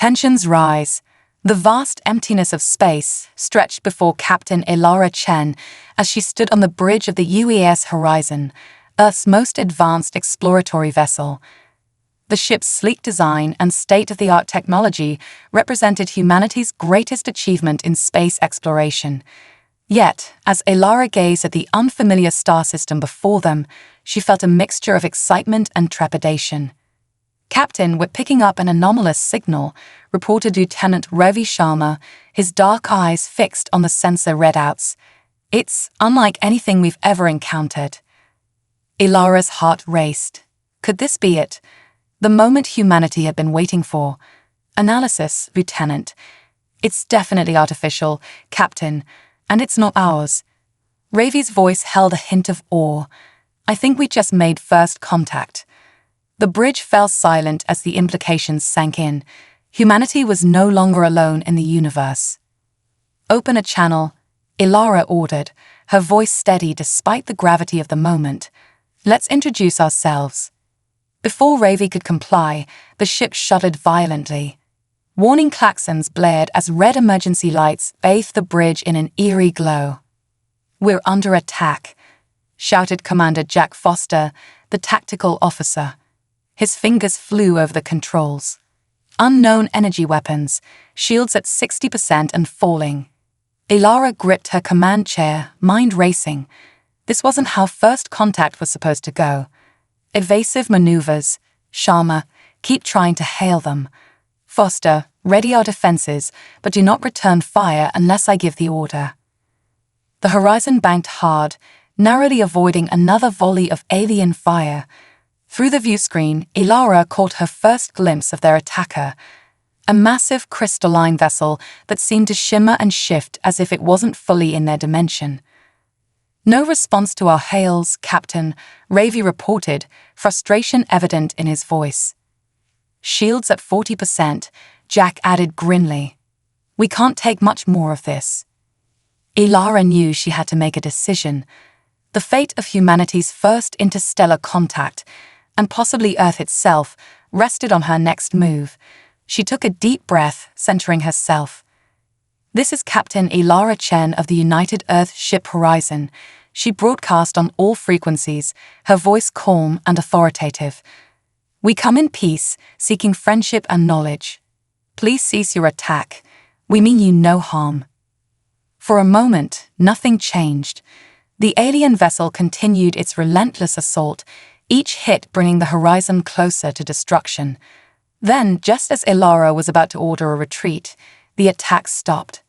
Tensions rise. The vast emptiness of space stretched before Captain Elara Chen as she stood on the bridge of the UES Horizon, Earth's most advanced exploratory vessel. The ship's sleek design and state-of-the-art technology represented humanity's greatest achievement in space exploration. Yet, as Elara gazed at the unfamiliar star system before them, she felt a mixture of excitement and trepidation. "Captain, we're picking up an anomalous signal," reported Lieutenant Ravi Sharma, his dark eyes fixed on the sensor readouts. "It's unlike anything we've ever encountered." Elara's heart raced. Could this be it? The moment humanity had been waiting for. "Analysis, Lieutenant. It's definitely artificial, Captain, and it's not ours." Ravi's voice held a hint of awe. "I think we just made first contact." The bridge fell silent as the implications sank in. Humanity was no longer alone in the universe. "Open a channel," Elara ordered, her voice steady despite the gravity of the moment. "Let's introduce ourselves." Before Ravi could comply, the ship shuddered violently. Warning klaxons blared as red emergency lights bathed the bridge in an eerie glow. "We're under attack," shouted Commander Jack Foster, the tactical officer. His fingers flew over the controls. Unknown energy weapons, shields at 60% and falling. Elara gripped her command chair, mind racing. This wasn't how first contact was supposed to go. Evasive maneuvers. "Sharma, keep trying to hail them." "Foster, ready our defenses, but do not return fire unless I give the order." The horizon banked hard, narrowly avoiding another volley of alien fire. Through the viewscreen, Elara caught her first glimpse of their attacker, a massive crystalline vessel that seemed to shimmer and shift as if it wasn't fully in their dimension. "No response to our hails, Captain," Ravi reported, frustration evident in his voice. "Shields at 40%, Jack added grimly. "We can't take much more of this." Elara knew she had to make a decision. The fate of humanity's first interstellar contact, and possibly Earth itself, rested on her next move. She took a deep breath, centering herself. "This is Captain Elara Chen of the United Earth Ship Horizon." She broadcast on all frequencies, her voice calm and authoritative. "We come in peace, seeking friendship and knowledge. Please cease your attack. We mean you no harm." For a moment, nothing changed. The alien vessel continued its relentless assault, each hit bringing the horizon closer to destruction. Then, just as Elara was about to order a retreat, the attack stopped.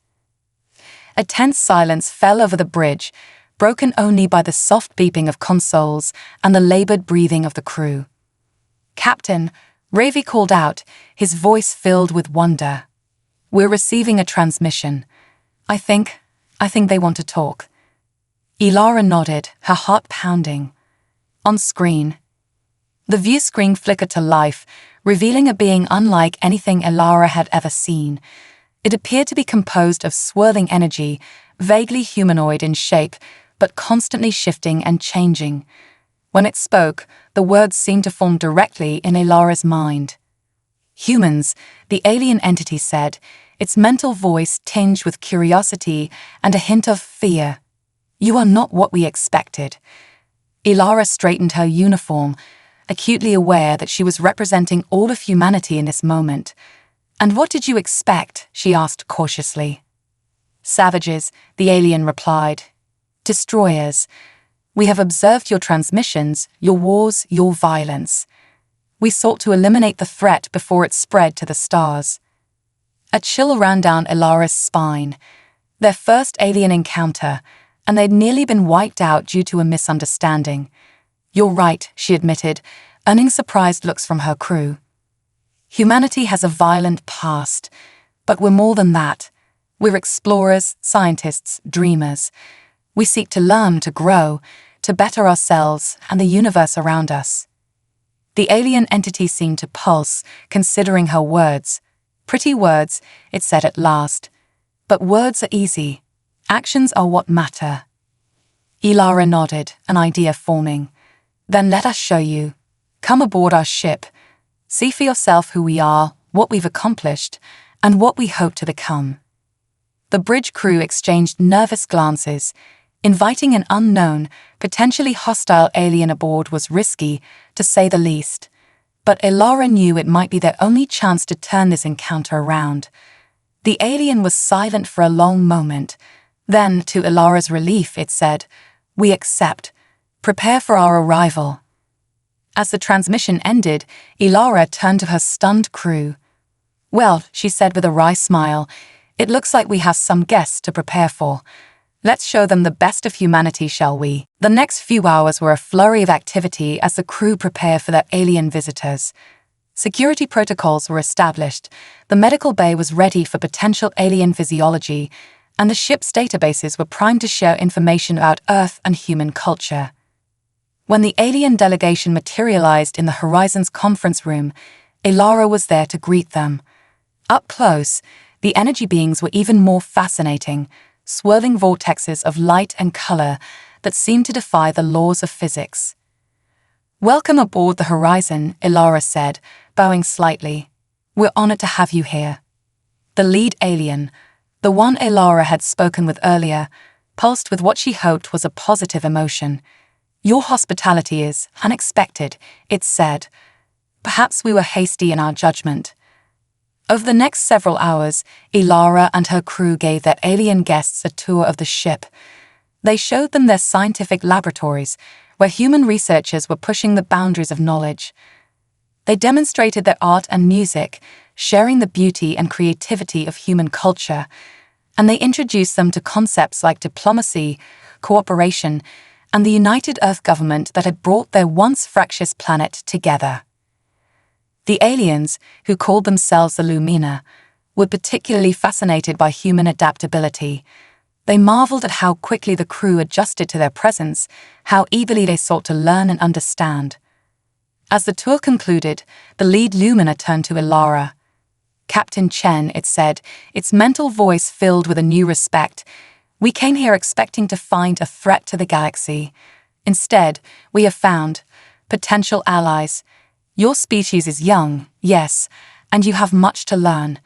A tense silence fell over the bridge, broken only by the soft beeping of consoles and the labored breathing of the crew. "Captain," Ravi called out, his voice filled with wonder. "We're receiving a transmission. I think they want to talk." Elara nodded, her heart pounding. On screen, the view screen flickered to life, revealing a being unlike anything Elara had ever seen. It appeared to be composed of swirling energy, vaguely humanoid in shape, but constantly shifting and changing. When it spoke, the words seemed to form directly in Elara's mind. "Humans," the alien entity said, its mental voice tinged with curiosity and a hint of fear. "You are not what we expected." Elara straightened her uniform, acutely aware that she was representing all of humanity in this moment. "And what did you expect?" she asked cautiously. "Savages," the alien replied. "Destroyers. We have observed your transmissions, your wars, your violence. We sought to eliminate the threat before it spread to the stars." A chill ran down Elara's spine. Their first alien encounter, and they'd nearly been wiped out due to a misunderstanding. "You're right," she admitted, earning surprised looks from her crew. "Humanity has a violent past, but we're more than that. We're explorers, scientists, dreamers. We seek to learn, to grow, to better ourselves and the universe around us." The alien entity seemed to pulse, considering her words. "Pretty words," it said at last. "But words are easy. Actions are what matter." Elara nodded, an idea forming. "Then let us show you. Come aboard our ship. See for yourself who we are, what we've accomplished, and what we hope to become. The bridge crew exchanged nervous glances. Inviting an unknown, potentially hostile alien aboard was risky, to say the least. But Elara knew it might be their only chance to turn this encounter around. The alien was silent for a long moment. Then, to Elara's relief, it said, "We accept. Prepare for our arrival." As the transmission ended, Elara turned to her stunned crew. "Well," she said with a wry smile, "it looks like we have some guests to prepare for. Let's show them the best of humanity, shall we?" The next few hours were a flurry of activity as the crew prepared for their alien visitors. Security protocols were established, the medical bay was ready for potential alien physiology, and the ship's databases were primed to share information about Earth and human culture. When the alien delegation materialized in the Horizon's conference room, Elara was there to greet them. Up close, the energy beings were even more fascinating, swirling vortexes of light and color that seemed to defy the laws of physics. "Welcome aboard the Horizon," Elara said, bowing slightly. "We're honored to have you here." The lead alien, the one Elara had spoken with earlier, pulsed with what she hoped was a positive emotion. "Your hospitality is unexpected," it said. "Perhaps we were hasty in our judgment." Over the next several hours, Elara and her crew gave their alien guests a tour of the ship. They showed them their scientific laboratories, where human researchers were pushing the boundaries of knowledge. They demonstrated their art and music, sharing the beauty and creativity of human culture, and they introduced them to concepts like diplomacy, cooperation, and the United Earth government that had brought their once fractious planet together. The aliens, who called themselves the Lumina, were particularly fascinated by human adaptability. They marveled at how quickly the crew adjusted to their presence, how eagerly they sought to learn and understand. As the tour concluded, the lead Lumina turned to Elara. "Captain Chen," it said, its mental voice filled with a new respect, "we came here expecting to find a threat to the galaxy. Instead, we have found potential allies. Your species is young, yes, and you have much to learn,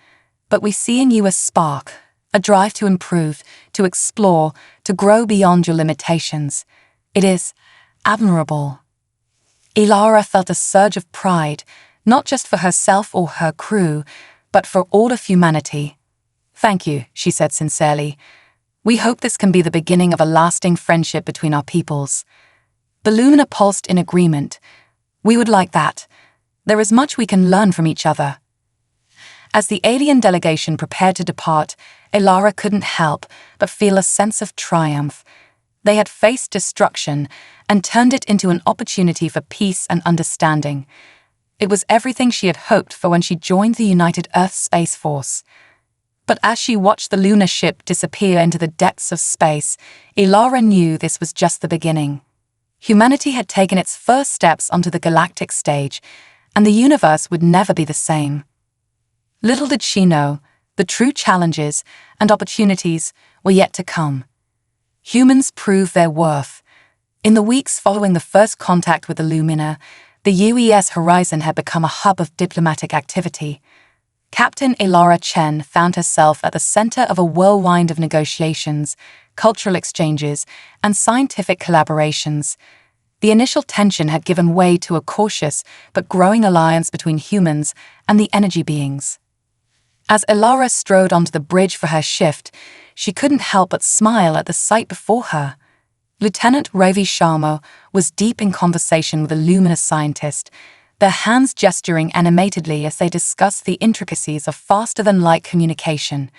but we see in you a spark, a drive to improve, to explore, to grow beyond your limitations. It is admirable." Elara felt a surge of pride, not just for herself or her crew, but for all of humanity. "Thank you," she said sincerely. "We hope this can be the beginning of a lasting friendship between our peoples." The Lumina pulsed in agreement. "We would like that. There is much we can learn from each other." As the alien delegation prepared to depart, Elara couldn't help but feel a sense of triumph. They had faced destruction and turned it into an opportunity for peace and understanding. It was everything she had hoped for when she joined the United Earth Space Force. But as she watched the lunar ship disappear into the depths of space, Elara knew this was just the beginning. Humanity had taken its first steps onto the galactic stage, and the universe would never be the same. Little did she know, the true challenges and opportunities were yet to come. Humans proved their worth. In the weeks following the first contact with the Lumina, the UES Horizon had become a hub of diplomatic activity. Captain Elara Chen found herself at the center of a whirlwind of negotiations, cultural exchanges, and scientific collaborations. The initial tension had given way to a cautious but growing alliance between humans and the energy beings. As Elara strode onto the bridge for her shift, she couldn't help but smile at the sight before her. Lieutenant Ravi Sharma was deep in conversation with a luminous scientist, their hands gesturing animatedly as they discussed the intricacies of faster-than-light communication.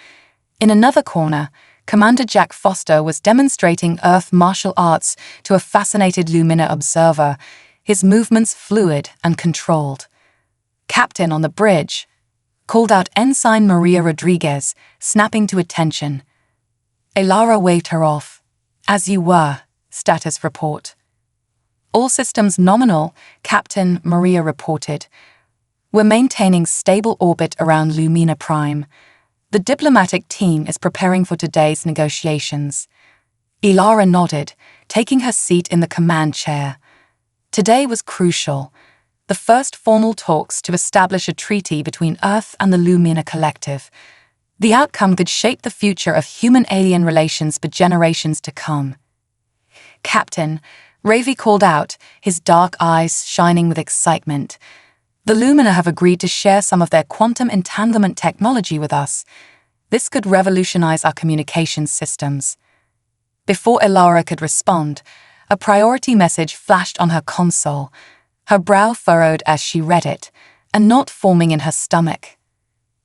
In another corner, Commander Jack Foster was demonstrating Earth martial arts to a fascinated Lumina observer, his movements fluid and controlled. "Captain on the bridge," called out Ensign Maria Rodriguez, snapping to attention. Elara waved her off. "As you were," status report. "All systems nominal," Captain Maria reported. "We're maintaining stable orbit around Lumina Prime. The diplomatic team is preparing for today's negotiations." Elara nodded, taking her seat in the command chair. Today was crucial. the first formal talks to establish a treaty between Earth and the Lumina Collective. The outcome could shape the future of human-alien relations for generations to come. "Captain," Ravi called out, his dark eyes shining with excitement. "The Lumina have agreed to share some of their quantum entanglement technology with us. This could revolutionize our communications systems." Before Ilara could respond, a priority message flashed on her console. Her brow furrowed as she read it, a knot forming in her stomach.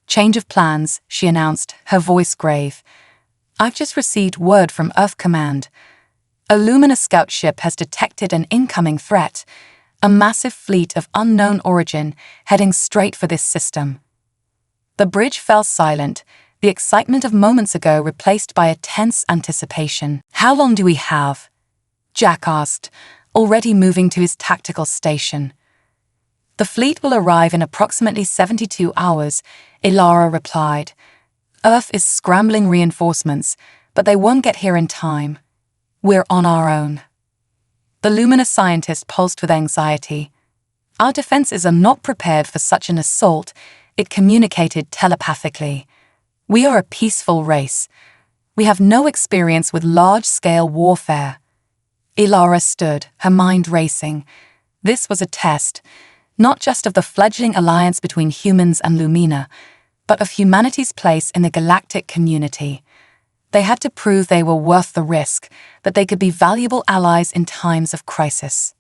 "Change of plans," she announced, her voice grave. "I've just received word from Earth Command. A Lumina scout ship has detected an incoming threat, a massive fleet of unknown origin heading straight for this system." The bridge fell silent, the excitement of moments ago replaced by a tense anticipation. "How long do we have?" Jack asked, already moving to his tactical station. "The fleet will arrive in approximately 72 hours, Ilara replied. "Earth is scrambling reinforcements, but they won't get here in time. We're on our own." The Lumina scientist pulsed with anxiety. "Our defenses are not prepared for such an assault," it communicated telepathically. "We are a peaceful race. We have no experience with large-scale warfare." Ilara stood, her mind racing. This was a test, not just of the fledgling alliance between humans and Lumina, but of humanity's place in the galactic community. They had to prove they were worth the risk, that they could be valuable allies in times of crisis.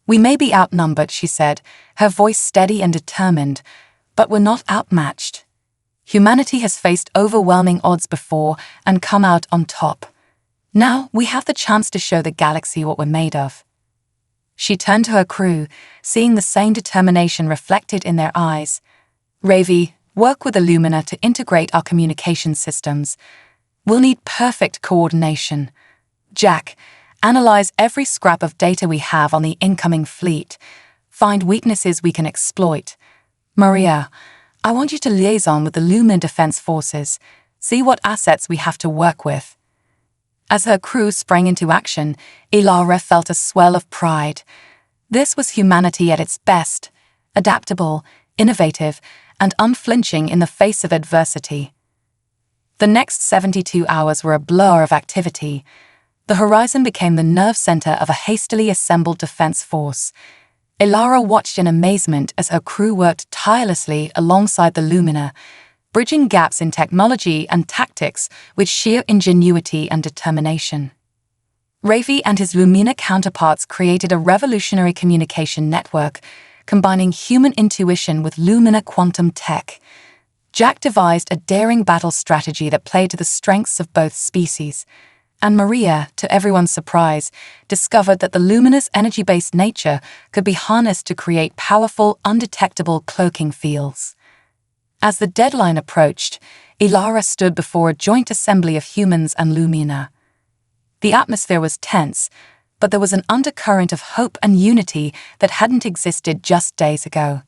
"We may be outnumbered," she said, her voice steady and determined, "but we're not outmatched. Humanity has faced overwhelming odds before and come out on top. Now we have the chance to show the galaxy what we're made of." She turned to her crew, seeing the same determination reflected in their eyes. "Ravi, work with Illumina to integrate our communication systems. We'll need perfect coordination. Jack, analyze every scrap of data we have on the incoming fleet. Find weaknesses we can exploit. Maria, I want you to liaison with the Lumina Defense Forces. See what assets we have to work with." As her crew sprang into action, Ilara felt a swell of pride. This was humanity at its best, adaptable, innovative, and unflinching in the face of adversity. The next 72 hours were a blur of activity. The horizon became the nerve center of a hastily assembled defense force. Ilara watched in amazement as her crew worked tirelessly alongside the Lumina, bridging gaps in technology and tactics with sheer ingenuity and determination. Ravi and his Lumina counterparts created a revolutionary communication network, combining human intuition with Lumina quantum tech. Jack devised a daring battle strategy that played to the strengths of both species, and Maria, to everyone's surprise, discovered that the Lumina's energy-based nature could be harnessed to create powerful, undetectable cloaking fields. As the deadline approached, Ilara stood before a joint assembly of humans and Lumina. The atmosphere was tense, but there was an undercurrent of hope and unity that hadn't existed just days ago.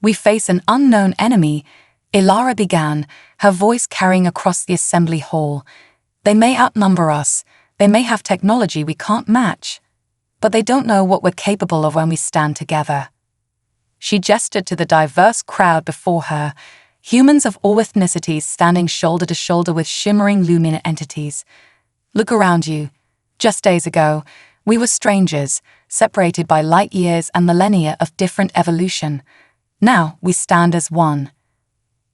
"We face an unknown enemy," Ilara began, her voice carrying across the assembly hall. "They may outnumber us, they may have technology we can't match, but they don't know what we're capable of when we stand together." She gestured to the diverse crowd before her, humans of all ethnicities standing shoulder to shoulder with shimmering Lumina entities. "Look around you. Just days ago, we were strangers, separated by light years and millennia of different evolution. Now we stand as one."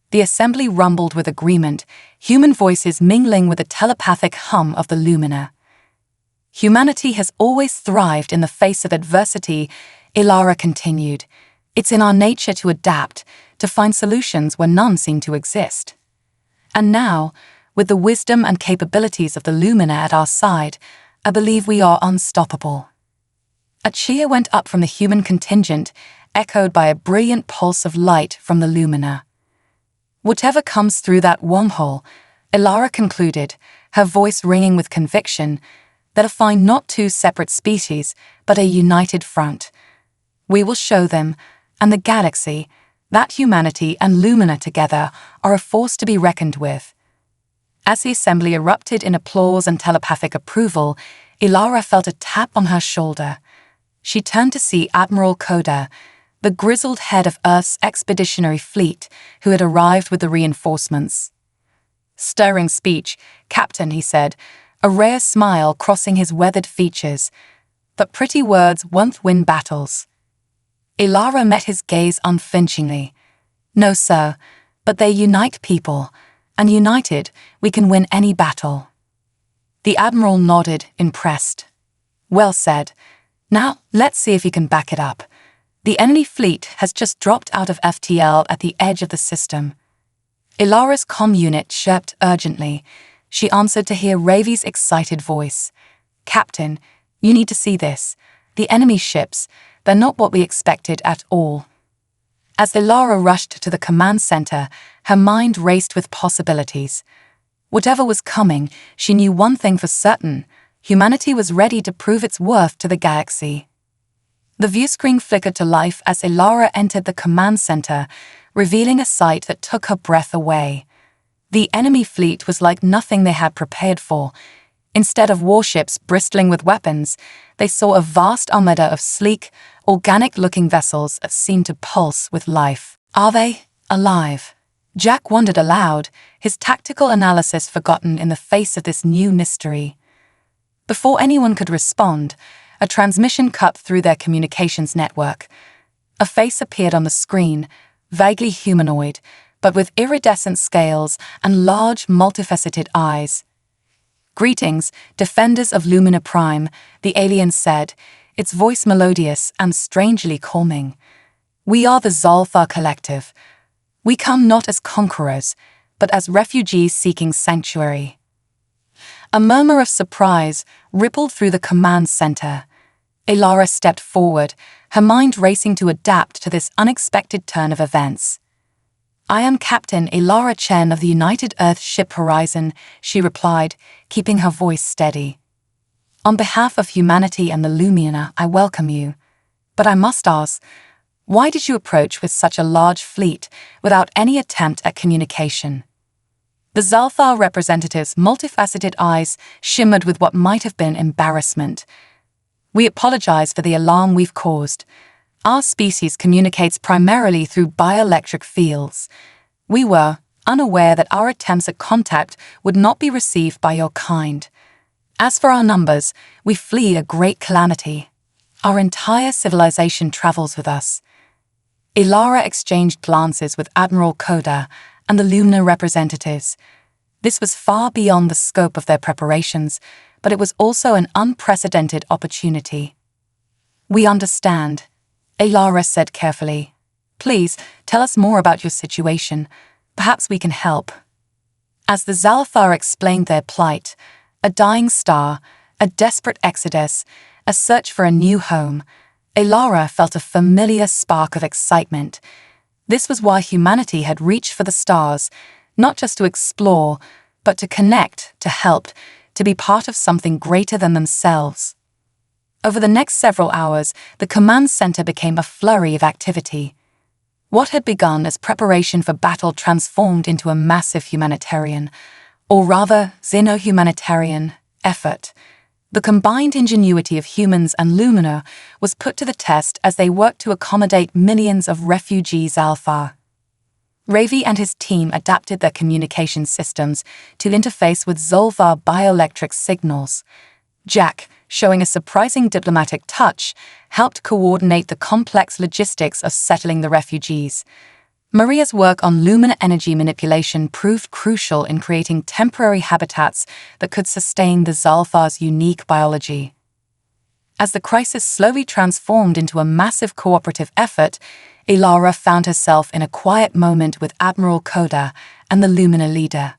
The assembly rumbled with agreement, human voices mingling with the telepathic hum of the Lumina. "Humanity has always thrived in the face of adversity," Ilara continued. "It's in our nature to adapt, to find solutions where none seem to exist. And now, with the wisdom and capabilities of the Lumina at our side, I believe we are unstoppable." A cheer went up from the human contingent, echoed by a brilliant pulse of light from the Lumina. "Whatever comes through that wormhole," Ilara concluded, her voice ringing with conviction, "they'll find not two separate species, but a united front. We will show them, and the galaxy, that humanity and Lumina together are a force to be reckoned with." As the assembly erupted in applause and telepathic approval, Ilara felt a tap on her shoulder. She turned to see Admiral Koda, the grizzled head of Earth's expeditionary fleet, who had arrived with the reinforcements. "Stirring speech, Captain," he said, a rare smile crossing his weathered features. "But pretty words won't win battles." Ilara met his gaze unflinchingly. "No, sir, but they unite people, and united, we can win any battle." The Admiral nodded, impressed. "Well said. Now, let's see if you can back it up. The enemy fleet has just dropped out of FTL at the edge of the system." Ilara's comm unit chirped urgently. She answered to hear Ravi's excited voice. "Captain, you need to see this. The enemy ships, they're not what we expected at all." As Ilara rushed to the command center, her mind raced with possibilities. Whatever was coming, she knew one thing for certain: humanity was ready to prove its worth to the galaxy. The viewscreen flickered to life as Ilara entered the command center, revealing a sight that took her breath away. The enemy fleet was like nothing they had prepared for. Instead of warships bristling with weapons, they saw a vast armada of sleek, organic-looking vessels that seemed to pulse with life. "Are they alive?" Jack wondered aloud, his tactical analysis forgotten in the face of this new mystery. Before anyone could respond, a transmission cut through their communications network. A face appeared on the screen, vaguely humanoid, but with iridescent scales and large, multifaceted eyes. "Greetings, defenders of Lumina Prime," the alien said, its voice melodious and strangely calming. "We are the Zalthar Collective. We come not as conquerors, but as refugees seeking sanctuary." A murmur of surprise rippled through the command center. Ilara stepped forward, her mind racing to adapt to this unexpected turn of events. "I am Captain Ilara Chen of the United Earth Ship Horizon," she replied, keeping her voice steady. "On behalf of humanity and the Lumina, I welcome you. But I must ask, why did you approach with such a large fleet without any attempt at communication?" The Zalthar representative's multifaceted eyes shimmered with what might have been embarrassment. "We apologize for the alarm we've caused. Our species communicates primarily through bioelectric fields. We were unaware that our attempts at contact would not be received by your kind. As for our numbers, we flee a great calamity. Our entire civilization travels with us." Ilara exchanged glances with Admiral Koda and the Lumina representatives. This was far beyond the scope of their preparations, but it was also an unprecedented opportunity. "We understand," Ilara said carefully. "Please, tell us more about your situation. Perhaps we can help." As the Zalthar explained their plight, a dying star, a desperate exodus, a search for a new home, Ilara felt a familiar spark of excitement. This was why humanity had reached for the stars, not just to explore, but to connect, to help, to be part of something greater than themselves. Over the next several hours, the command center became a flurry of activity. What had begun as preparation for battle transformed into a massive humanitarian, or rather xeno-humanitarian, effort. The combined ingenuity of humans and Lumina was put to the test as they worked to accommodate millions of refugee Zalthar. Ravi and his team adapted their communication systems to interface with Zolvar bioelectric signals. Jack, showing a surprising diplomatic touch, helped coordinate the complex logistics of settling the refugees. Maria's work on Lumina energy manipulation proved crucial in creating temporary habitats that could sustain the Zalthar's unique biology. As the crisis slowly transformed into a massive cooperative effort, Ilara found herself in a quiet moment with Admiral Koda and the Lumina leader.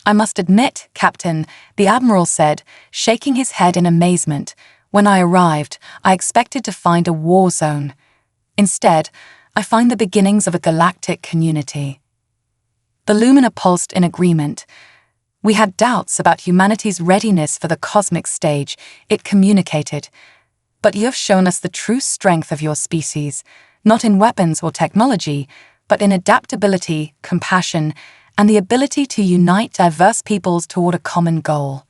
"I must admit, Captain," the Admiral said, shaking his head in amazement, "when I arrived, I expected to find a war zone. Instead, I find the beginnings of a galactic community." The Lumina pulsed in agreement. "We had doubts about humanity's readiness for the cosmic stage," it communicated. "But you have shown us the true strength of your species, not in weapons or technology, but in adaptability, compassion, and the ability to unite diverse peoples toward a common goal."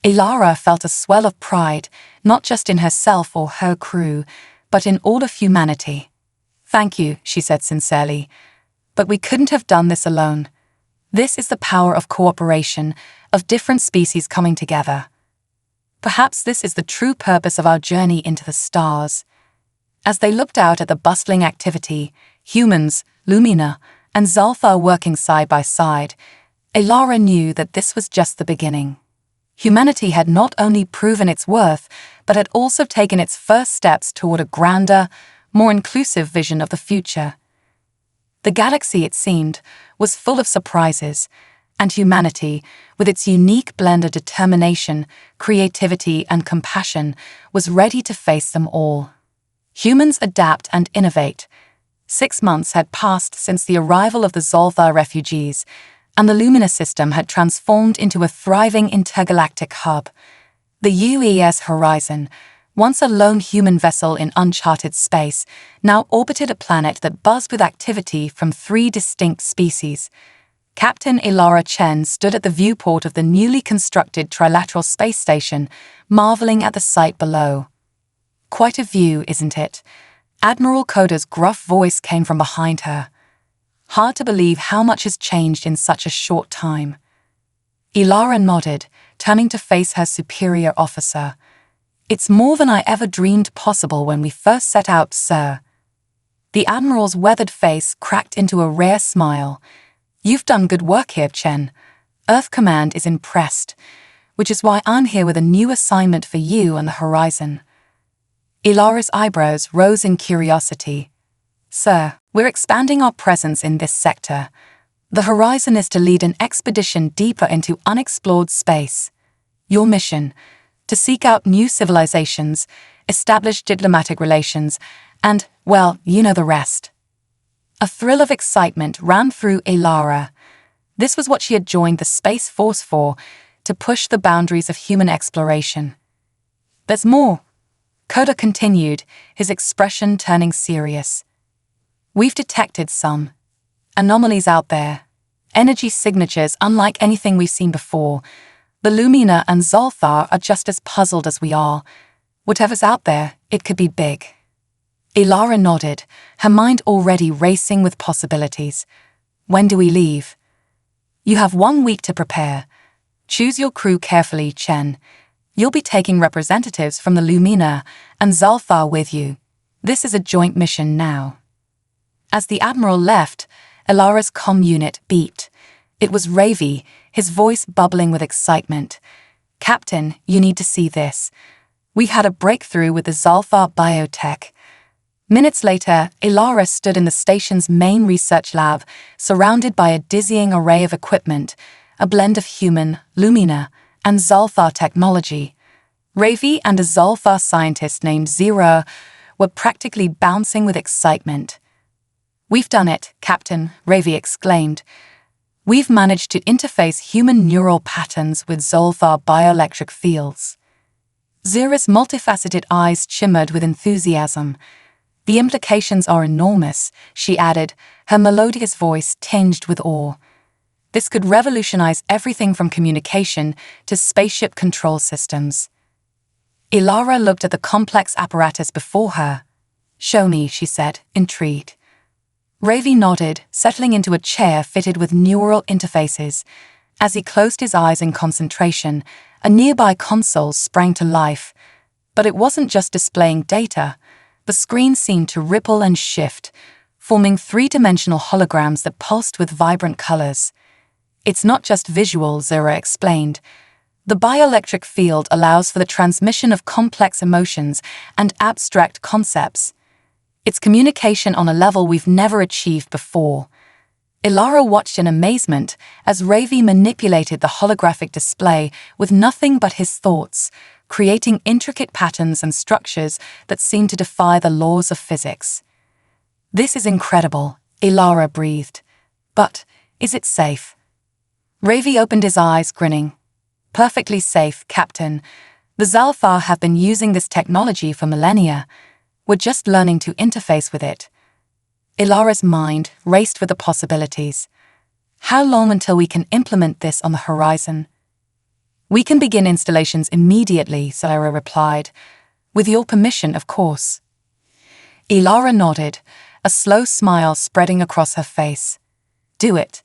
Ilara felt a swell of pride, not just in herself or her crew, but in all of humanity. "Thank you," she said sincerely, "but we couldn't have done this alone. This is the power of cooperation, of different species coming together. Perhaps this is the true purpose of our journey into the stars." As they looked out at the bustling activity, humans, Lumina, and Zalthar working side by side, Ilara knew that this was just the beginning. Humanity had not only proven its worth, but had also taken its first steps toward a grander, more inclusive vision of the future. The galaxy, it seemed, was full of surprises, and humanity, with its unique blend of determination, creativity, and compassion, was ready to face them all. Humans adapt and innovate. 6 months had passed since the arrival of the Zalthar refugees, and the Lumina system had transformed into a thriving intergalactic hub. The UES Horizon, once a lone human vessel in uncharted space, now orbited a planet that buzzed with activity from 3 distinct species. Captain Ilara Chen stood at the viewport of the newly constructed trilateral space station, marveling at the sight below. "Quite a view, isn't it?" Admiral Koda's gruff voice came from behind her. "Hard to believe how much has changed in such a short time." Ilara nodded, turning to face her superior officer. "It's more than I ever dreamed possible when we first set out, sir." The Admiral's weathered face cracked into a rare smile. "You've done good work here, Chen. Earth Command is impressed, which is why I'm here with a new assignment for you and the Horizon." Ilara's eyebrows rose in curiosity. "Sir, we're expanding our presence in this sector. The Horizon is to lead an expedition deeper into unexplored space. Your mission, to seek out new civilizations, establish diplomatic relations, and, well, you know the rest." A thrill of excitement ran through Ilara. This was what she had joined the Space Force for, to push the boundaries of human exploration. "There's more," Koda continued, his expression turning serious. "We've detected some anomalies out there, energy signatures unlike anything we've seen before. The Lumina and Zalthar are just as puzzled as we are. Whatever's out there, it could be big." Ilara nodded, her mind already racing with possibilities. "When do we leave?" "You have 1 week to prepare. Choose your crew carefully, Chen. You'll be taking representatives from the Lumina and Zalthar with you. This is a joint mission now." As the Admiral left, Ilara's comm unit beeped. It was Ravi, his voice bubbling with excitement. "Captain, you need to see this. We had a breakthrough with the Zalthar biotech." Minutes later, Ilara stood in the station's main research lab, surrounded by a dizzying array of equipment, a blend of human, Lumina, and Zalthar technology. Ravi and a Zalthar scientist named Zira were practically bouncing with excitement. "We've done it, Captain," Ravi exclaimed. "We've managed to interface human neural patterns with Zalthar bioelectric fields." Zira's multifaceted eyes shimmered with enthusiasm. "The implications are enormous," she added, her melodious voice tinged with awe. "This could revolutionize everything from communication to spaceship control systems." Ilara looked at the complex apparatus before her. "Show me," she said, intrigued. Ravi nodded, settling into a chair fitted with neural interfaces. As he closed his eyes in concentration, a nearby console sprang to life. But it wasn't just displaying data. The screen seemed to ripple and shift, forming 3-dimensional holograms that pulsed with vibrant colors. "It's not just visual," Zira explained. "The bioelectric field allows for the transmission of complex emotions and abstract concepts. It's communication on a level we've never achieved before." Ilara watched in amazement as Ravi manipulated the holographic display with nothing but his thoughts, creating intricate patterns and structures that seemed to defy the laws of physics. "This is incredible," Ilara breathed. "But is it safe?" Ravi opened his eyes, grinning. "Perfectly safe, Captain. The Zalthar have been using this technology for millennia. We're just learning to interface with it." Ilara's mind raced with the possibilities. How long until we can implement this on the Horizon? "We can begin installations immediately," Sarah replied. "With your permission, of course." Ilara nodded, a slow smile spreading across her face. "Do it.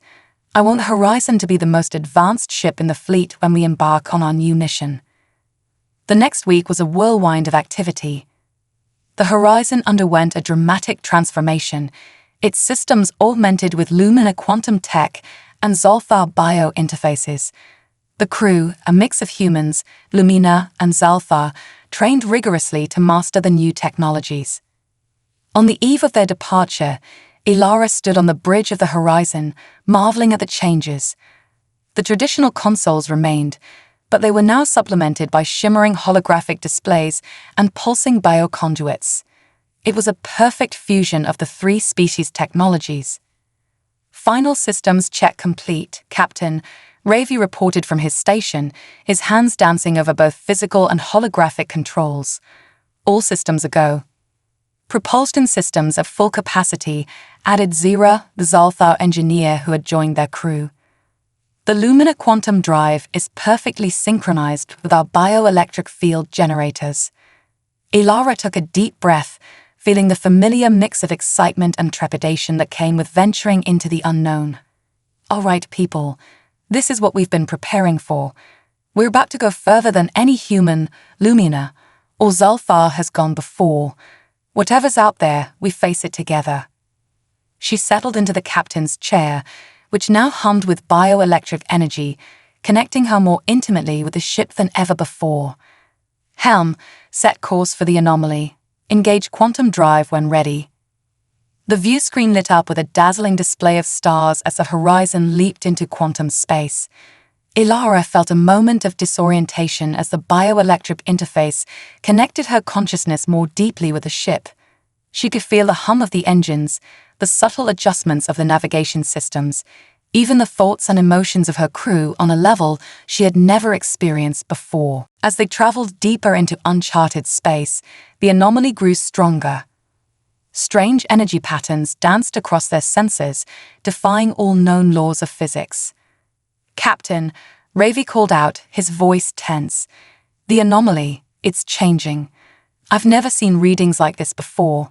I want the Horizon to be the most advanced ship in the fleet when we embark on our new mission." The next week was a whirlwind of activity. The Horizon underwent a dramatic transformation, its systems augmented with Lumina quantum tech and Zalthar bio interfaces. The crew, a mix of humans, Lumina and Zalthar, trained rigorously to master the new technologies. On the eve of their departure, Ilara stood on the bridge of the Horizon, marveling at the changes. The traditional consoles remained, but they were now supplemented by shimmering holographic displays and pulsing bioconduits. It was a perfect fusion of the three species' technologies. "Final systems check complete, Captain," Ravi reported from his station, his hands dancing over both physical and holographic controls. "All systems a go." Propulsion systems at full capacity, added Zira, the Zalthar engineer who had joined their crew. "The Lumina quantum drive is perfectly synchronized with our bioelectric field generators." Ilara took a deep breath, feeling the familiar mix of excitement and trepidation that came with venturing into the unknown. "All right, people, this is what we've been preparing for. We're about to go further than any human, Lumina, or Zalthar has gone before. Whatever's out there, we face it together." She settled into the captain's chair, which now hummed with bioelectric energy, connecting her more intimately with the ship than ever before. "Helm, set course for the anomaly. Engage quantum drive when ready." The view screen lit up with a dazzling display of stars as the Horizon leaped into quantum space. Ilara felt a moment of disorientation as the bioelectric interface connected her consciousness more deeply with the ship. She could feel the hum of the engines, the subtle adjustments of the navigation systems, even the thoughts and emotions of her crew on a level she had never experienced before. As they traveled deeper into uncharted space, the anomaly grew stronger. Strange energy patterns danced across their sensors, defying all known laws of physics. "Captain," Ravi called out, his voice tense. "The anomaly, it's changing. I've never seen readings like this before."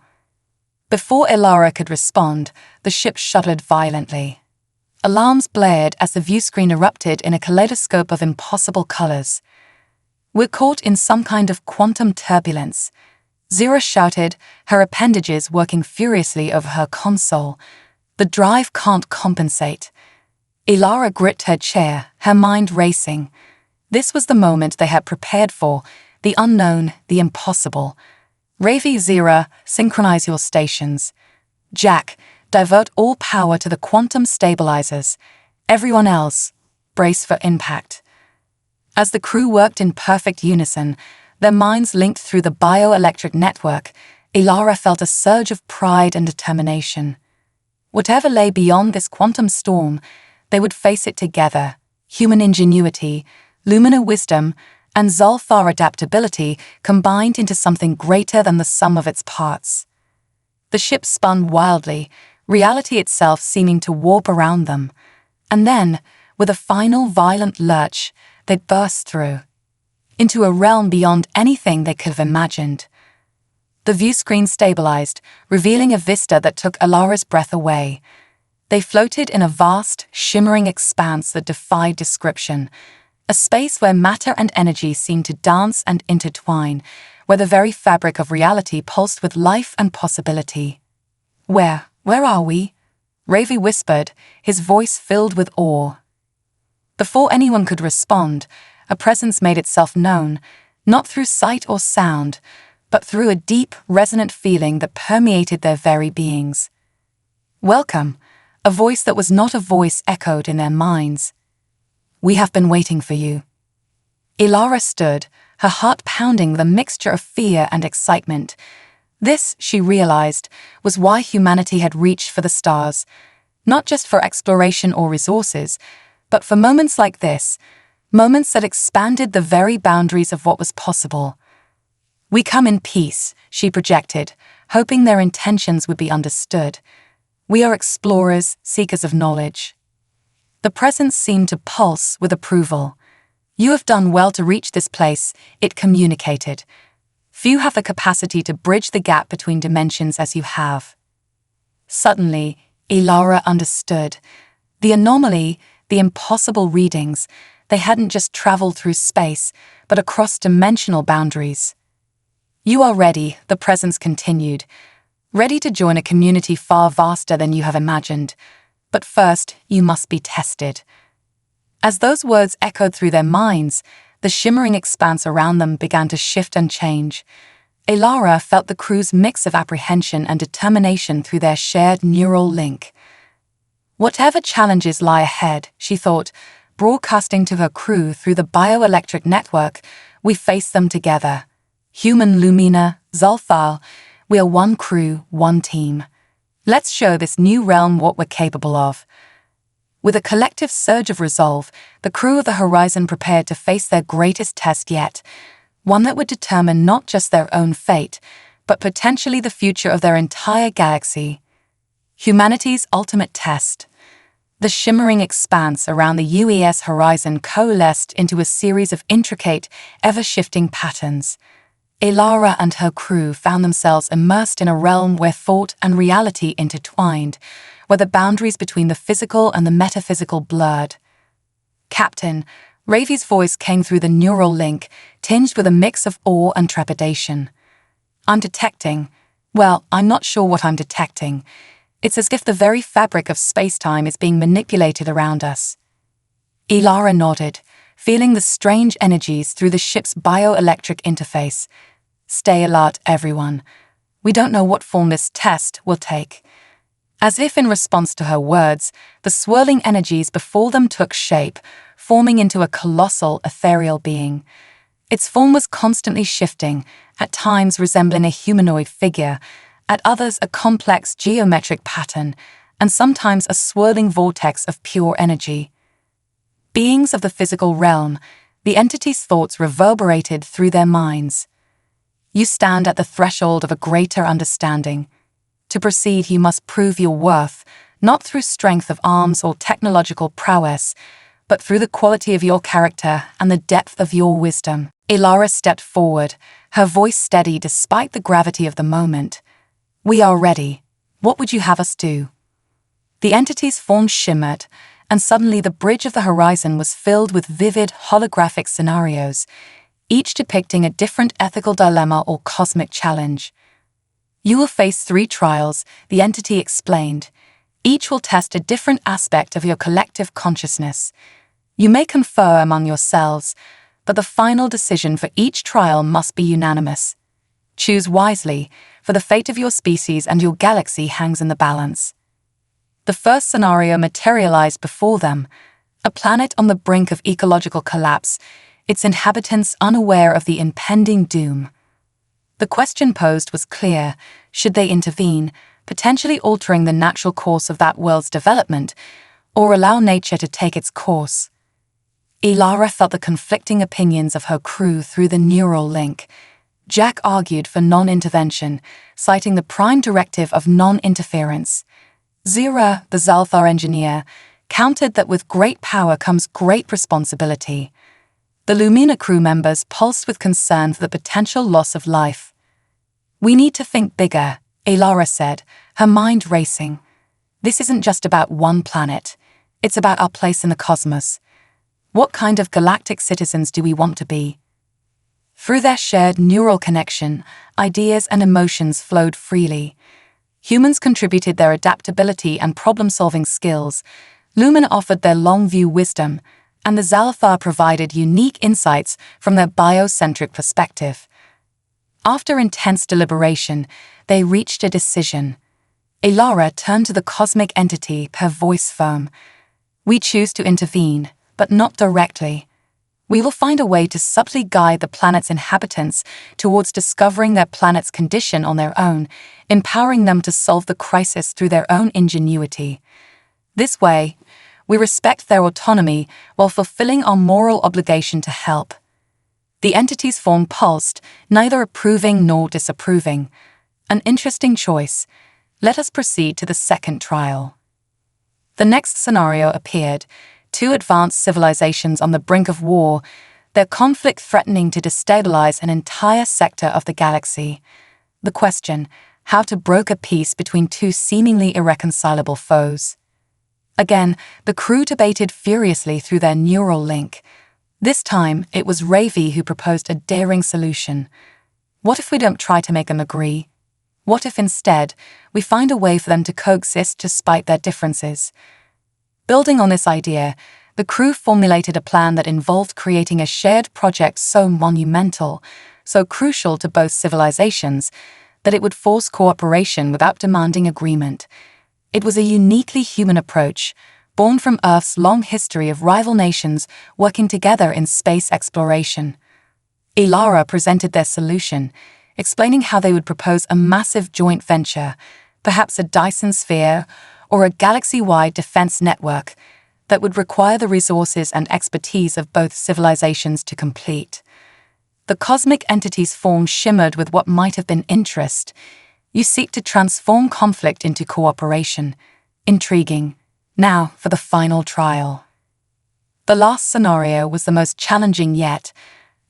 Before Ilara could respond, the ship shuddered violently. Alarms blared as the viewscreen erupted in a kaleidoscope of impossible colors. "We're caught in some kind of quantum turbulence," Zira shouted, her appendages working furiously over her console. "The drive can't compensate." Ilara gripped her chair, her mind racing. This was the moment they had prepared for, the unknown, the impossible. "Ravi, Zira, synchronize your stations. Jack, divert all power to the quantum stabilizers. Everyone else, brace for impact." As the crew worked in perfect unison, their minds linked through the bioelectric network, Ilara felt a surge of pride and determination. Whatever lay beyond this quantum storm, they would face it together. Human ingenuity, Lumina wisdom, and Zalthar adaptability combined into something greater than the sum of its parts. The ship spun wildly, reality itself seeming to warp around them. And then, with a final violent lurch, they burst through into a realm beyond anything they could have imagined. The viewscreen stabilized, revealing a vista that took Ilara's breath away. They floated in a vast, shimmering expanse that defied description, a space where matter and energy seemed to dance and intertwine, where the very fabric of reality pulsed with life and possibility. Where are we?" Ravi whispered, his voice filled with awe. Before anyone could respond, a presence made itself known, not through sight or sound, but through a deep, resonant feeling that permeated their very beings. "Welcome," a voice that was not a voice echoed in their minds. "We have been waiting for you." Ilara stood, her heart pounding with a mixture of fear and excitement. This, she realized, was why humanity had reached for the stars, not just for exploration or resources, but for moments like this, moments that expanded the very boundaries of what was possible. "We come in peace," she projected, hoping their intentions would be understood. "We are explorers, seekers of knowledge." The presence seemed to pulse with approval. "You have done well to reach this place," it communicated. "Few have the capacity to bridge the gap between dimensions as you have." Suddenly, Elara understood. The anomaly, the impossible readings, they hadn't just traveled through space, but across dimensional boundaries. "You are ready," the presence continued. "Ready to join a community far vaster than you have imagined. But first, you must be tested." As those words echoed through their minds, the shimmering expanse around them began to shift and change. Elara felt the crew's mix of apprehension and determination through their shared neural link. "Whatever challenges lie ahead," she thought, broadcasting to her crew through the bioelectric network, "we face them together. Human Lumina, Zulthal, we are one crew, one team. Let's show this new realm what we're capable of." With a collective surge of resolve, the crew of the Horizon prepared to face their greatest test yet, one that would determine not just their own fate, but potentially the future of their entire galaxy. Humanity's ultimate test. The shimmering expanse around the UES horizon coalesced into a series of intricate, ever-shifting patterns. Elara and her crew found themselves immersed in a realm where thought and reality intertwined, where the boundaries between the physical and the metaphysical blurred. "Captain," Ravi's voice came through the neural link, tinged with a mix of awe and trepidation. "I'm detecting. Well, I'm not sure what I'm detecting. It's as if the very fabric of space-time is being manipulated around us." Elara nodded, feeling the strange energies through the ship's bioelectric interface. "Stay alert, everyone. We don't know what form this test will take." As if in response to her words, the swirling energies before them took shape, forming into a colossal, ethereal being. Its form was constantly shifting, at times resembling a humanoid figure, at others a complex geometric pattern, and sometimes a swirling vortex of pure energy. Beings of the physical realm, the entity's thoughts reverberated through their minds. "You stand at the threshold of a greater understanding. To proceed, you must prove your worth, not through strength of arms or technological prowess, but through the quality of your character and the depth of your wisdom." Elara stepped forward, her voice steady despite the gravity of the moment. "We are ready. What would you have us do?" The entity's form shimmered, and suddenly the bridge of the horizon was filled with vivid holographic scenarios, each depicting a different ethical dilemma or cosmic challenge. "You will face 3 trials," the entity explained. "Each will test a different aspect of your collective consciousness. You may confer among yourselves, but the final decision for each trial must be unanimous. Choose wisely, for the fate of your species and your galaxy hangs in the balance." The first scenario materialized before them, a planet on the brink of ecological collapse, its inhabitants unaware of the impending doom. The question posed was clear: should they intervene, potentially altering the natural course of that world's development, or allow nature to take its course? Elara felt the conflicting opinions of her crew through the neural link. Jack argued for non-intervention, citing the prime directive of non-interference. Zira, the Zalthar engineer, countered that with great power comes great responsibility. The Lumina crew members pulsed with concern for the potential loss of life. "We need to think bigger," Elara said, her mind racing. "This isn't just about one planet. It's about our place in the cosmos. What kind of galactic citizens do we want to be?" Through their shared neural connection, ideas and emotions flowed freely. Humans contributed their adaptability and problem-solving skills, Lumina offered their long-view wisdom, and the Zalthar provided unique insights from their biocentric perspective. After intense deliberation, they reached a decision. Elara turned to the cosmic entity, her voice firm. "We choose to intervene, but not directly. We will find a way to subtly guide the planet's inhabitants towards discovering their planet's condition on their own, empowering them to solve the crisis through their own ingenuity. This way, we respect their autonomy while fulfilling our moral obligation to help." The entity's form pulsed, neither approving nor disapproving. "An interesting choice. Let us proceed to the second trial." The next scenario appeared. two advanced civilizations on the brink of war, their conflict threatening to destabilize an entire sector of the galaxy. The question, how to broker peace between two seemingly irreconcilable foes. Again, the crew debated furiously through their neural link. This time, it was Ravi who proposed a daring solution. What if we don't try to make them agree? What if instead, we find a way for them to coexist despite their differences? Building on this idea, the crew formulated a plan that involved creating a shared project so monumental, so crucial to both civilizations, that it would force cooperation without demanding agreement. It was a uniquely human approach, born from Earth's long history of rival nations working together in space exploration. Ilara presented their solution, explaining how they would propose a massive joint venture, perhaps a Dyson sphere or a galaxy-wide defense network, that would require the resources and expertise of both civilizations to complete. The cosmic entity's form shimmered with what might have been interest. You seek to transform conflict into cooperation. Intriguing. Now for the final trial. The last scenario was the most challenging yet,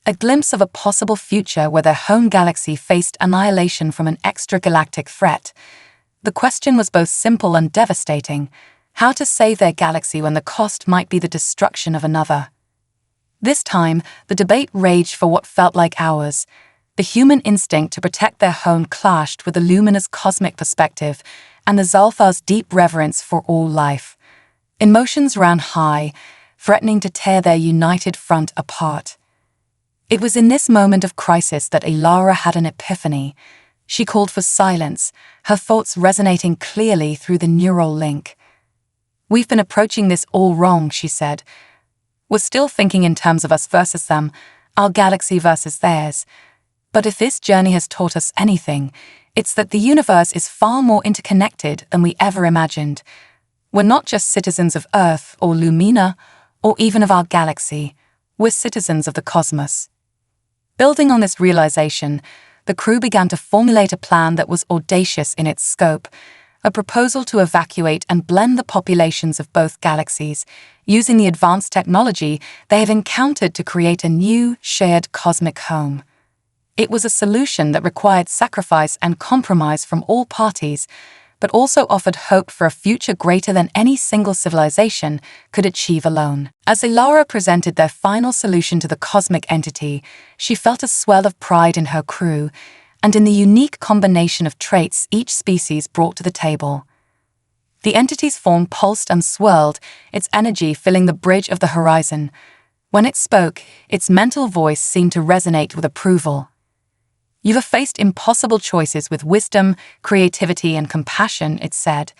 a glimpse of a possible future where their home galaxy faced annihilation from an extragalactic threat. The question was both simple and devastating: how to save their galaxy when the cost might be the destruction of another. This time, the debate raged for what felt like hours. The human instinct to protect their home clashed with the luminous cosmic perspective and the Zalfar's deep reverence for all life. Emotions ran high, threatening to tear their united front apart. It was in this moment of crisis that Ilara had an epiphany. She called for silence, her thoughts resonating clearly through the neural link. "We've been approaching this all wrong," she said. "We're still thinking in terms of us versus them, our galaxy versus theirs. But if this journey has taught us anything, it's that the universe is far more interconnected than we ever imagined. We're not just citizens of Earth or Lumina, or even of our galaxy. We're citizens of the cosmos." Building on this realization, the crew began to formulate a plan that was audacious in its scope, a proposal to evacuate and blend the populations of both galaxies, using the advanced technology they have encountered to create a new, shared cosmic home. It was a solution that required sacrifice and compromise from all parties, but also offered hope for a future greater than any single civilization could achieve alone. As Ilara presented their final solution to the cosmic entity, she felt a swell of pride in her crew, and in the unique combination of traits each species brought to the table. The entity's form pulsed and swirled, its energy filling the bridge of the horizon. When it spoke, its mental voice seemed to resonate with approval. "You have faced impossible choices with wisdom, creativity, and compassion," it said.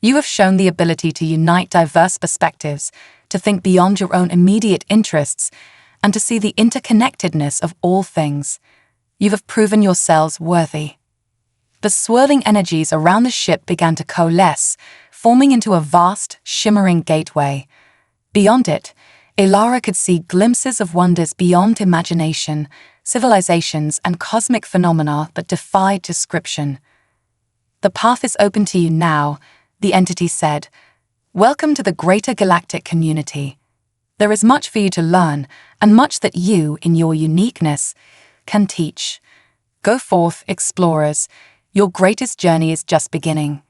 "You have shown the ability to unite diverse perspectives, to think beyond your own immediate interests, and to see the interconnectedness of all things. You have proven yourselves worthy." The swirling energies around the ship began to coalesce, forming into a vast, shimmering gateway. Beyond it, Ilara could see glimpses of wonders beyond imagination, civilizations and cosmic phenomena that defied description. "The path is open to you now," the entity said. "Welcome to the greater galactic community. There is much for you to learn, and much that you, in your uniqueness, can teach. Go forth, explorers. Your greatest journey is just beginning."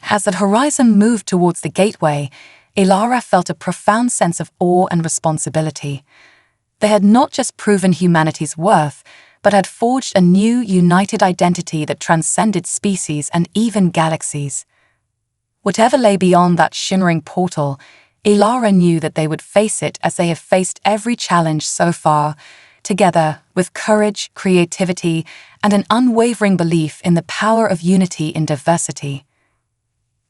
As the horizon moved towards the gateway, Ilara felt a profound sense of awe and responsibility. They had not just proven humanity's worth, but had forged a new, united identity that transcended species and even galaxies. Whatever lay beyond that shimmering portal, Ilara knew that they would face it as they have faced every challenge so far, together with courage, creativity, and an unwavering belief in the power of unity in diversity.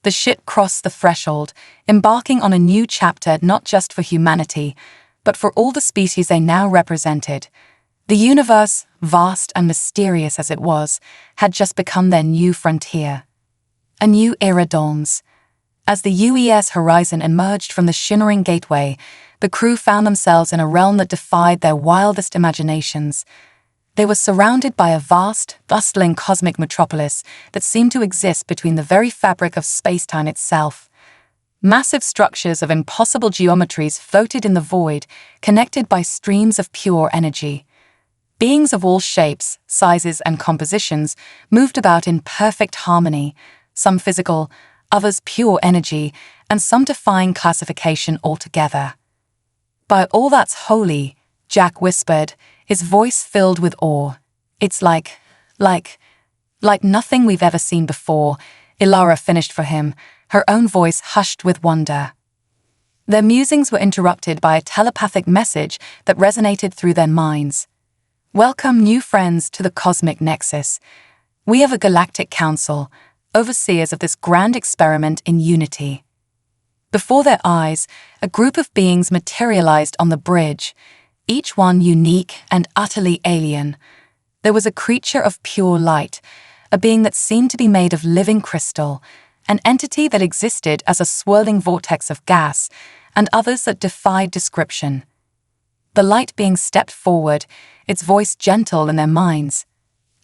The ship crossed the threshold, embarking on a new chapter not just for humanity, but for all the species they now represented. The universe, vast and mysterious as it was, had just become their new frontier. A new era dawns. As the UES horizon emerged from the shimmering gateway, the crew found themselves in a realm that defied their wildest imaginations. They were surrounded by a vast, bustling cosmic metropolis that seemed to exist between the very fabric of space-time itself. Massive structures of impossible geometries floated in the void, connected by streams of pure energy. Beings of all shapes, sizes, and compositions moved about in perfect harmony, some physical, others pure energy, and some defying classification altogether. "By all that's holy," Jack whispered, his voice filled with awe. "It's like nothing we've ever seen before," Ilara finished for him, her own voice hushed with wonder. Their musings were interrupted by a telepathic message that resonated through their minds. "Welcome, new friends, to the cosmic nexus. We have a galactic council, overseers of this grand experiment in unity." Before their eyes, a group of beings materialized on the bridge, each one unique and utterly alien. There was a creature of pure light, a being that seemed to be made of living crystal, an entity that existed as a swirling vortex of gas, and others that defied description. The light being stepped forward, its voice gentle in their minds.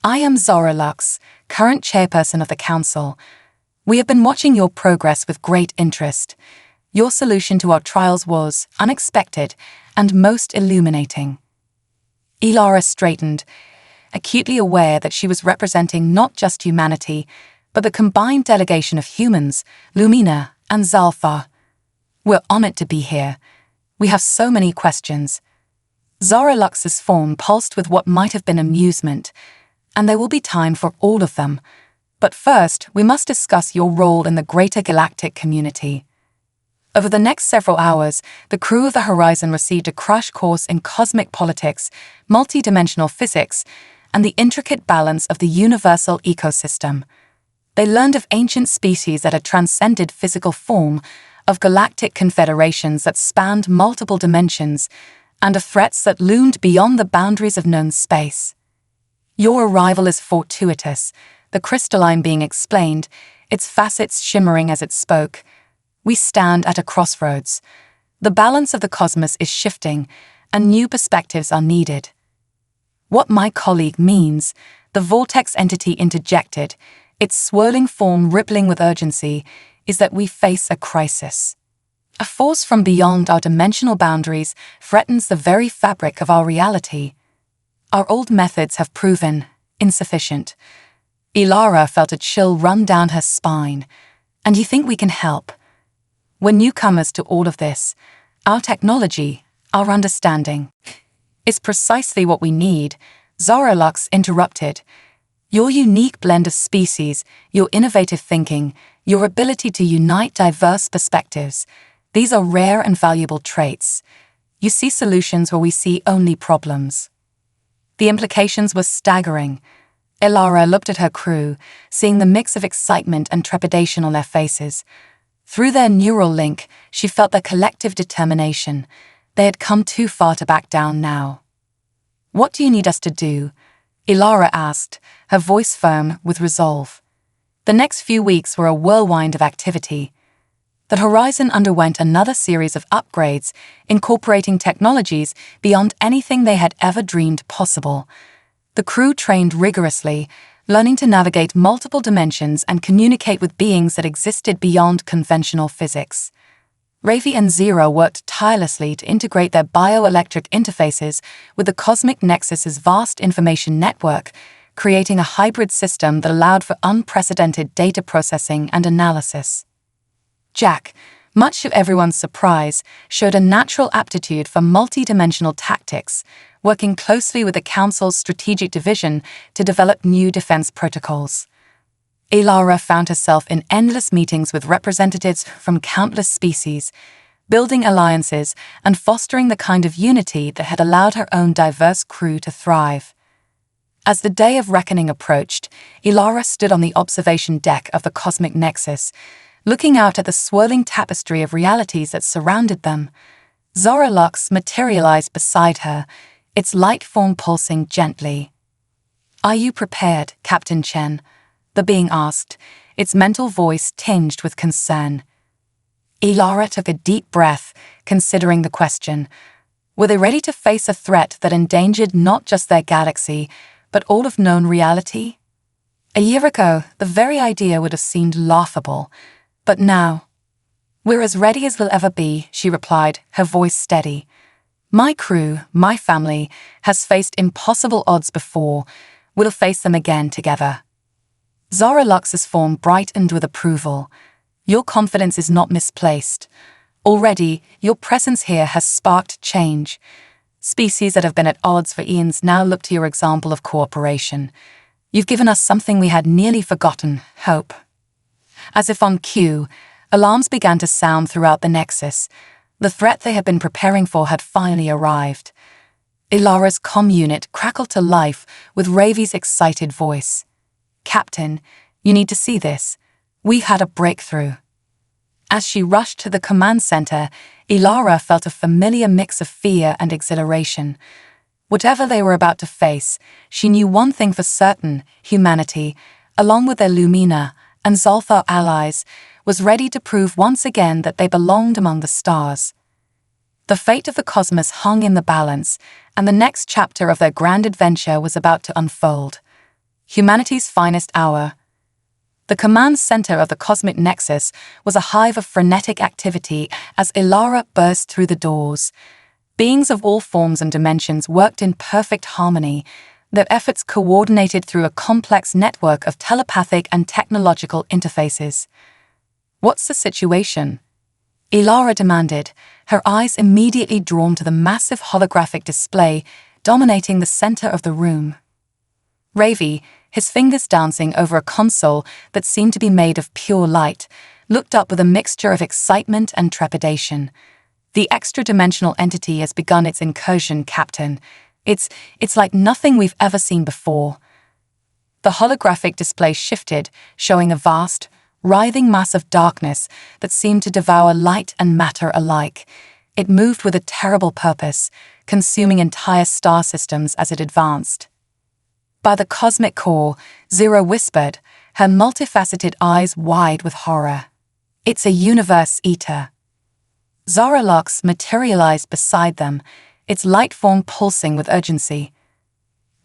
"I am Zoralux, current chairperson of the council. We have been watching your progress with great interest. Your solution to our trials was unexpected and most illuminating." Ilara straightened, acutely aware that she was representing not just humanity, but the combined delegation of humans, Lumina, and Zalfa. "We're honored to be here. We have so many questions." Zoralux's form pulsed with what might have been amusement, and there will be time for all of them. But first, we must discuss your role in the greater galactic community. Over the next several hours, the crew of the Horizon received a crash course in cosmic politics, multidimensional physics, and the intricate balance of the universal ecosystem. They learned of ancient species that had transcended physical form, of galactic confederations that spanned multiple dimensions, and of threats that loomed beyond the boundaries of known space. "Your arrival is fortuitous," the crystalline being explained, its facets shimmering as it spoke. "We stand at a crossroads. The balance of the cosmos is shifting, and new perspectives are needed." "What my colleague means," the vortex entity interjected, its swirling form rippling with urgency, "is that we face a crisis. A force from beyond our dimensional boundaries threatens the very fabric of our reality. Our old methods have proven insufficient." Ilara felt a chill run down her spine. "And you think we can help?" "We're newcomers to all of this. Our technology, our understanding, is precisely what we need," Zoralux interrupted. "Your unique blend of species, your innovative thinking, your ability to unite diverse perspectives, these are rare and valuable traits. You see solutions where we see only problems." The implications were staggering. Ilara looked at her crew, seeing the mix of excitement and trepidation on their faces. Through their neural link, she felt their collective determination. They had come too far to back down now. "What do you need us to do?" Ilara asked, her voice firm with resolve. The next few weeks were a whirlwind of activity. The Horizon underwent another series of upgrades, incorporating technologies beyond anything they had ever dreamed possible. The crew trained rigorously, learning to navigate multiple dimensions and communicate with beings that existed beyond conventional physics. Ravi and Zero worked tirelessly to integrate their bioelectric interfaces with the cosmic nexus's vast information network, creating a hybrid system that allowed for unprecedented data processing and analysis. Jack, much to everyone's surprise, showed a natural aptitude for multi-dimensional tactics, working closely with the Council's strategic division to develop new defense protocols. Ilara found herself in endless meetings with representatives from countless species, building alliances and fostering the kind of unity that had allowed her own diverse crew to thrive. As the day of reckoning approached, Ilara stood on the observation deck of the cosmic nexus, looking out at the swirling tapestry of realities that surrounded them. Zoralux materialized beside her, its light form pulsing gently. "Are you prepared, Captain Chen?" the being asked, its mental voice tinged with concern. Ilara took a deep breath, considering the question. Were they ready to face a threat that endangered not just their galaxy, but all of known reality? A year ago, the very idea would have seemed laughable. But now, "We're as ready as we'll ever be," she replied, her voice steady. "My crew, my family, has faced impossible odds before. We'll face them again together." Zara Lux's form brightened with approval. "Your confidence is not misplaced. Already, your presence here has sparked change. Species that have been at odds for eons now look to your example of cooperation. You've given us something we had nearly forgotten: hope." As if on cue, alarms began to sound throughout the nexus. The threat they had been preparing for had finally arrived. Ilara's comm unit crackled to life with Ravi's excited voice. "Captain, you need to see this. We had a breakthrough." As she rushed to the command center, Ilara felt a familiar mix of fear and exhilaration. Whatever they were about to face, she knew one thing for certain: humanity, along with their Lumina and Zalthar allies, was ready to prove once again that they belonged among the stars. The fate of the cosmos hung in the balance, and the next chapter of their grand adventure was about to unfold. Humanity's finest hour. The command center of the cosmic nexus was a hive of frenetic activity as Ilara burst through the doors. Beings of all forms and dimensions worked in perfect harmony, their efforts coordinated through a complex network of telepathic and technological interfaces. "What's the situation?" Ilara demanded, her eyes immediately drawn to the massive holographic display dominating the center of the room. Ravi, his fingers dancing over a console that seemed to be made of pure light, looked up with a mixture of excitement and trepidation. "The extra-dimensional entity has begun its incursion, Captain. It's like nothing we've ever seen before." The holographic display shifted, showing a vast, writhing mass of darkness that seemed to devour light and matter alike. It moved with a terrible purpose, consuming entire star systems as it advanced. "By the cosmic core," Zero whispered, her multifaceted eyes wide with horror. "It's a universe eater." Zara Lux materialized beside them, its light form pulsing with urgency.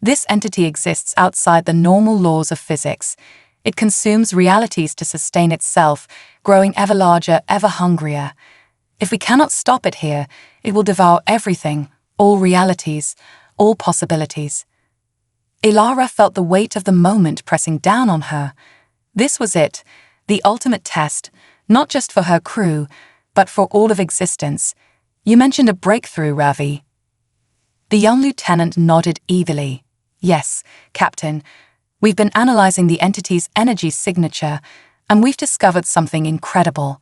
"This entity exists outside the normal laws of physics. It consumes realities to sustain itself, growing ever larger, ever hungrier. If we cannot stop it here, it will devour everything, all realities, all possibilities." Ilara felt the weight of the moment pressing down on her. This was it, the ultimate test, not just for her crew, but for all of existence. "You mentioned a breakthrough, Ravi." The young lieutenant nodded eagerly. "Yes, Captain. We've been analyzing the entity's energy signature, and we've discovered something incredible.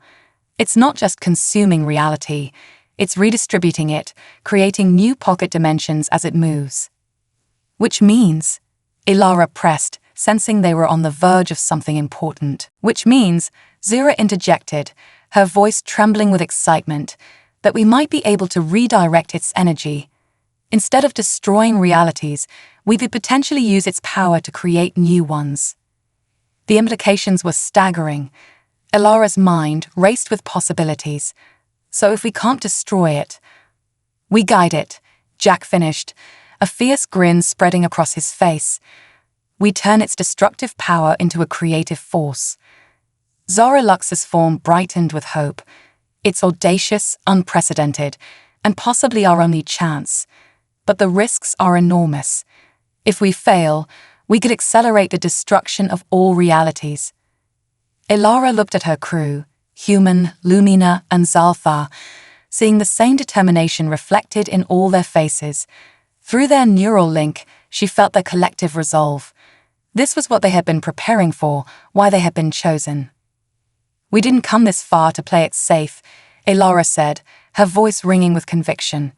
It's not just consuming reality, it's redistributing it, creating new pocket dimensions as it moves." "Which means," Ilara pressed, sensing they were on the verge of something important. "Which means," Zira interjected, her voice trembling with excitement, "that we might be able to redirect its energy. Instead of destroying realities, we could potentially use its power to create new ones." The implications were staggering. Ilara's mind raced with possibilities. "So if we can't destroy it, we guide it," Jack finished, a fierce grin spreading across his face. "We turn its destructive power into a creative force." Zara Lux's form brightened with hope. "It's audacious, unprecedented, and possibly our only chance. But the risks are enormous. If we fail, we could accelerate the destruction of all realities." Ilara looked at her crew, Human, Lumina, and Zalthar, seeing the same determination reflected in all their faces. Through their neural link, she felt their collective resolve. This was what they had been preparing for, why they had been chosen. "We didn't come this far to play it safe," Ilara said, her voice ringing with conviction.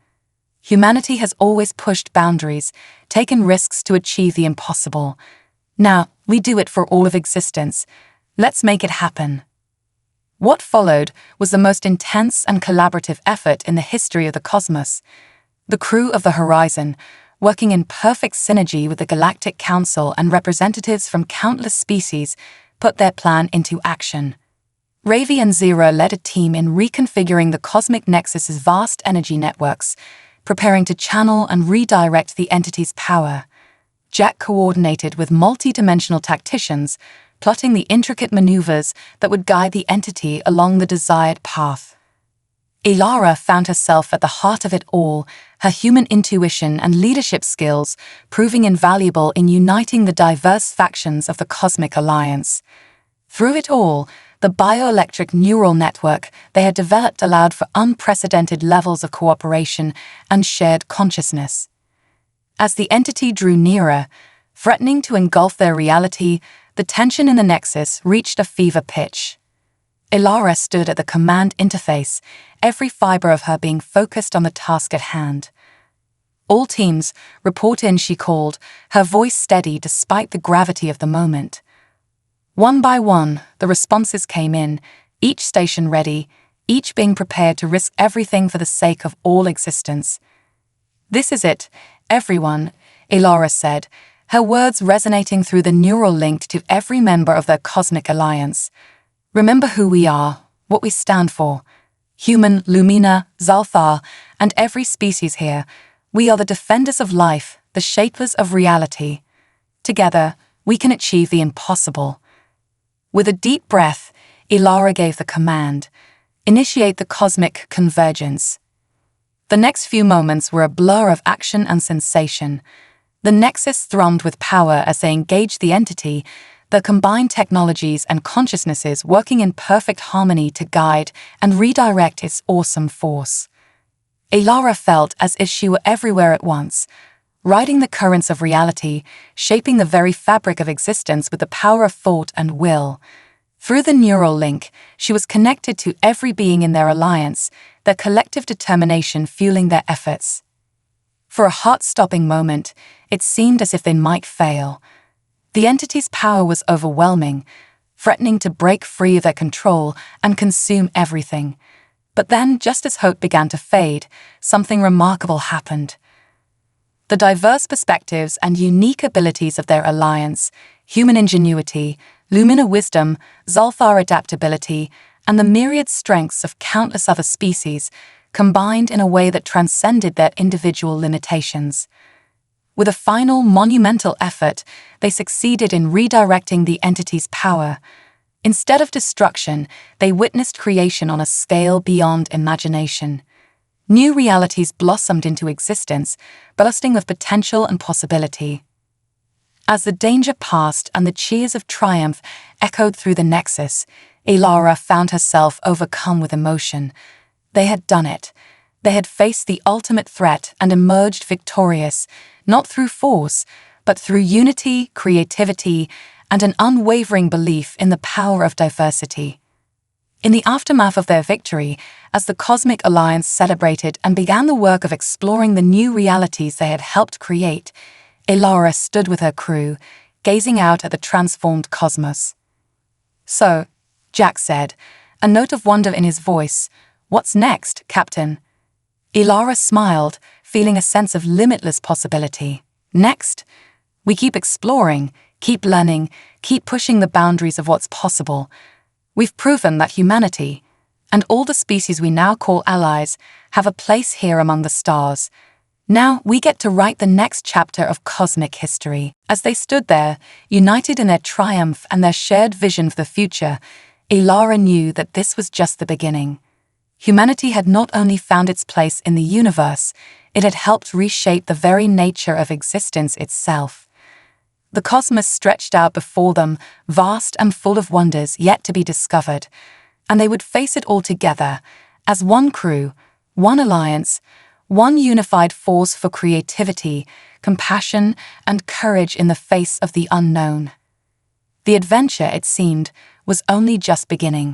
"Humanity has always pushed boundaries, taken risks to achieve the impossible. Now, we do it for all of existence. Let's make it happen." What followed was the most intense and collaborative effort in the history of the cosmos. The crew of the Horizon, working in perfect synergy with the Galactic Council and representatives from countless species, put their plan into action. Ravi and Zira led a team in reconfiguring the cosmic nexus's vast energy networks, preparing to channel and redirect the entity's power. Jack coordinated with multi-dimensional tacticians, plotting the intricate maneuvers that would guide the entity along the desired path. Ilara found herself at the heart of it all, her human intuition and leadership skills proving invaluable in uniting the diverse factions of the Cosmic Alliance. Through it all, the bioelectric neural network they had developed allowed for unprecedented levels of cooperation and shared consciousness. As the entity drew nearer, threatening to engulf their reality, the tension in the nexus reached a fever pitch. Ilara stood at the command interface, every fiber of her being focused on the task at hand. "All teams, report in," she called, her voice steady despite the gravity of the moment. One by one, the responses came in, each station ready, each being prepared to risk everything for the sake of all existence. "This is it, everyone," Ilara said, her words resonating through the neural link to every member of their Cosmic Alliance. "Remember who we are, what we stand for. Human, Lumina, Zalthar, and every species here. We are the defenders of life, the shapers of reality. Together, we can achieve the impossible." With a deep breath, Ilara gave the command, "Initiate the cosmic convergence." The next few moments were a blur of action and sensation. The nexus thrummed with power as they engaged the entity, their combined technologies and consciousnesses working in perfect harmony to guide and redirect its awesome force. Ilara felt as if she were everywhere at once, riding the currents of reality, shaping the very fabric of existence with the power of thought and will. Through the neural link, she was connected to every being in their alliance, their collective determination fueling their efforts. For a heart-stopping moment, it seemed as if they might fail. The entity's power was overwhelming, threatening to break free of their control and consume everything. But then, just as hope began to fade, something remarkable happened. The diverse perspectives and unique abilities of their alliance, human ingenuity, Lumina wisdom, Zalthar adaptability, and the myriad strengths of countless other species, combined in a way that transcended their individual limitations. With a final, monumental effort, they succeeded in redirecting the entity's power. Instead of destruction, they witnessed creation on a scale beyond imagination. New realities blossomed into existence, bursting with potential and possibility. As the danger passed and the cheers of triumph echoed through the nexus, Ilara found herself overcome with emotion. They had done it. They had faced the ultimate threat and emerged victorious, not through force, but through unity, creativity, and an unwavering belief in the power of diversity. In the aftermath of their victory, as the Cosmic Alliance celebrated and began the work of exploring the new realities they had helped create, Ilara stood with her crew, gazing out at the transformed cosmos. "So," Jack said, a note of wonder in his voice, "what's next, Captain?" Ilara smiled, feeling a sense of limitless possibility. "Next, we keep exploring, keep learning, keep pushing the boundaries of what's possible. We've proven that humanity, and all the species we now call allies, have a place here among the stars. Now we get to write the next chapter of cosmic history." As they stood there, united in their triumph and their shared vision for the future, Ilara knew that this was just the beginning. Humanity had not only found its place in the universe, it had helped reshape the very nature of existence itself. The cosmos stretched out before them, vast and full of wonders yet to be discovered, and they would face it all together, as one crew, one alliance, one unified force for creativity, compassion, and courage in the face of the unknown. The adventure, it seemed, was only just beginning.